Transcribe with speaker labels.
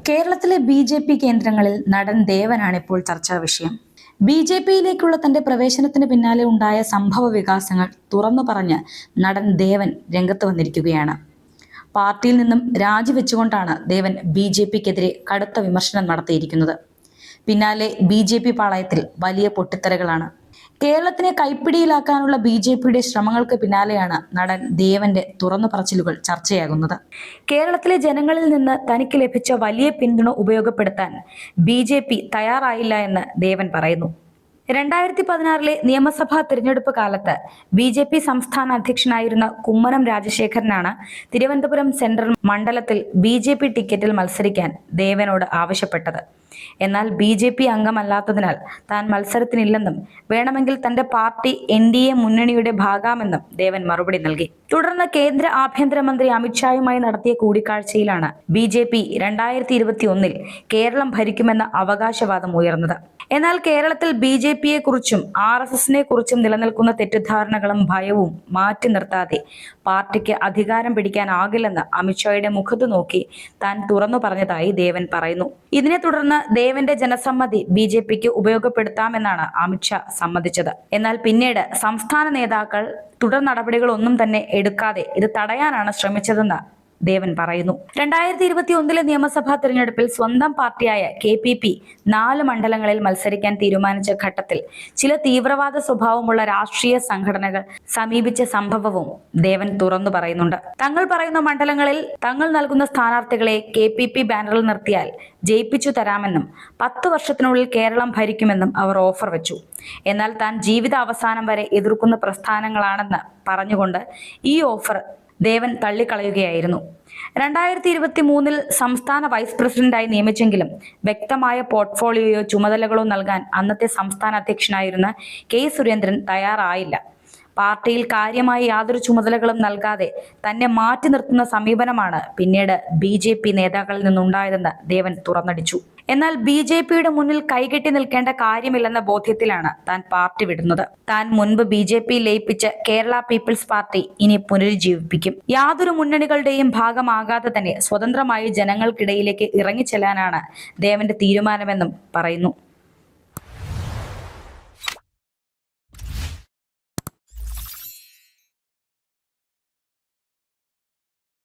Speaker 1: കേരളത്തിലെ ബി.ജെ.പി കേന്ദ്രങ്ങളിൽ നടൻ ദേവനാണ് ഇപ്പോൾ ചർച്ചാ വിഷയം. ബി.ജെ.പിയിലേക്കുള്ള തന്റെ പ്രവേശനത്തിന് പിന്നാലെ ഉണ്ടായ സംഭവ വികാസങ്ങൾ തുറന്നു പറഞ്ഞ് നടൻ ദേവൻ രംഗത്ത് വന്നിരിക്കുകയാണ്. പാർട്ടിയിൽ നിന്നും രാജിവെച്ചുകൊണ്ടാണ് ദേവൻ ബി.ജെ.പിക്കെതിരെ കടുത്ത വിമർശനം നടത്തിയിരിക്കുന്നത്. പിന്നാലെ ബി.ജെ.പി പാളയത്തിൽ വലിയ പൊട്ടിത്തെറികളാണ്. കേരളത്തിനെ കൈപ്പിടിയിലാക്കാനുള്ള ബി.ജെ.പിയുടെ ശ്രമങ്ങൾക്ക് പിന്നാലെയാണ് നടൻ ദേവന്റെ തുറന്നു പറച്ചിലുകൾ ചർച്ചയാകുന്നത്. കേരളത്തിലെ ജനങ്ങളിൽ നിന്ന് തനിക്ക് ലഭിച്ച വലിയ പിന്തുണ ഉപയോഗപ്പെടുത്താൻ ബി.ജെ.പി തയ്യാറായില്ല എന്ന് ദേവൻ പറയുന്നു. 2016 നിയമസഭാ തിരഞ്ഞെടുപ്പ് കാലത്ത് ബി.ജെ.പി സംസ്ഥാന അധ്യക്ഷനായിരുന്ന കുമ്മനം രാജശേഖരനാണ് തിരുവനന്തപുരം സെൻട്രൽ മണ്ഡലത്തിൽ ബി.ജെ.പി ടിക്കറ്റിൽ മത്സരിക്കാൻ ദേവനോട് ആവശ്യപ്പെട്ടത്. എന്നാൽ ബി.ജെ.പി അംഗമല്ലാത്തതിനാൽ താൻ മത്സരത്തിനില്ലെന്നും വേണമെങ്കിൽ തന്റെ പാർട്ടി NDA മുന്നണിയുടെ ഭാഗമാണെന്നും ദേവൻ മറുപടി നൽകി. തുടർന്ന് കേന്ദ്ര ആഭ്യന്തരമന്ത്രി അമിത്ഷായുമായി നടത്തിയ കൂടിക്കാഴ്ചയിലാണ് ബി.ജെ.പി 2021 കേരളം ഭരിക്കുമെന്ന അവകാശവാദം ഉയർന്നത്. എന്നാൽ കേരളത്തിൽ ബി.ജെ.പിയെ കുറിച്ചും RSSനെ കുറിച്ചും നിലനിൽക്കുന്ന തെറ്റിദ്ധാരണകളും ഭയവും മാറ്റി നിർത്താതെ പാർട്ടിക്ക് അധികാരം പിടിക്കാനാകില്ലെന്ന് അമിത്ഷായുടെ മുഖത്ത് നോക്കി താൻ തുറന്നു പറഞ്ഞതായി ദേവൻ പറയുന്നു. ഇതിനെ തുടർന്ന് ദേവന്റെ ജനസമ്മതി ബി.ജെ.പിക്ക് ഉപയോഗപ്പെടുത്താമെന്നാണ് അമിത്ഷാ സമ്മതിച്ചത്. എന്നാൽ പിന്നീട് സംസ്ഥാന നേതാക്കൾ തുടർ നടപടികളൊന്നും തന്നെ എടുക്കാതെ ഇത് തടയാനാണ് ശ്രമിച്ചതെന്ന് ദേവൻ പറയുന്നു. 2021 നിയമസഭാ തിരഞ്ഞെടുപ്പിൽ സ്വന്തം പാർട്ടിയായ KPP 4 മണ്ഡലങ്ങളിൽ മത്സരിക്കാൻ തീരുമാനിച്ച ഘട്ടത്തിൽ ചില തീവ്രവാദ സ്വഭാവമുള്ള രാഷ്ട്രീയ സംഘടനകൾ സമീപിച്ച സംഭവവും ദേവൻ തുറന്നു പറയുന്നുണ്ട്. തങ്ങൾ പറയുന്ന മണ്ഡലങ്ങളിൽ തങ്ങൾ നൽകുന്ന സ്ഥാനാർത്ഥികളെ KPP ബാനറിൽ നിർത്തിയാൽ ജയിപ്പിച്ചു തരാമെന്നും 10 വർഷത്തിനുള്ളിൽ കേരളം ഭരിക്കുമെന്നും അവർ ഓഫർ വെച്ചു. എന്നാൽ താൻ ജീവിത അവസാനം വരെ എതിർക്കുന്ന പ്രസ്ഥാനങ്ങളാണെന്ന് പറഞ്ഞുകൊണ്ട് ഈ ഓഫർ ദേവൻ തള്ളിക്കളയുകയായിരുന്നു. 2023 സംസ്ഥാന വൈസ് പ്രസിഡന്റായി നിയമിച്ചെങ്കിലും വ്യക്തമായ പോർട്ട്ഫോളിയോയോ ചുമതലകളോ നൽകാൻ അന്നത്തെ സംസ്ഥാന അധ്യക്ഷനായിരുന്ന K സുരേന്ദ്രൻ തയ്യാറായില്ല. പാർട്ടിയിൽ കാര്യമായി യാതൊരു ചുമതലകളും നൽകാതെ തന്നെ മാറ്റി നിർത്തുന്ന സമീപനമാണ് പിന്നീട് ബി.ജെ.പി നേതാക്കളിൽ നിന്നുണ്ടായതെന്ന് ദേവൻ തുറന്നടിച്ചു. എന്നാൽ ബി.ജെ.പിയുടെ മുന്നിൽ കൈകെട്ടി നിൽക്കേണ്ട കാര്യമില്ലെന്ന ബോധ്യത്തിലാണ് താൻ പാർട്ടി വിടുന്നത്. താൻ മുൻപ് ബി.ജെ.പി ലയിപ്പിച്ച് കേരള പീപ്പിൾസ് പാർട്ടി ഇനി പുനരുജ്ജീവിപ്പിക്കും. യാതൊരു മുന്നണികളുടെയും ഭാഗമാകാതെ തന്നെ സ്വതന്ത്രമായി ജനങ്ങൾക്കിടയിലേക്ക് ഇറങ്ങിച്ചെല്ലാനാണ് ദേവന്റെ തീരുമാനമെന്നും പറയുന്നു.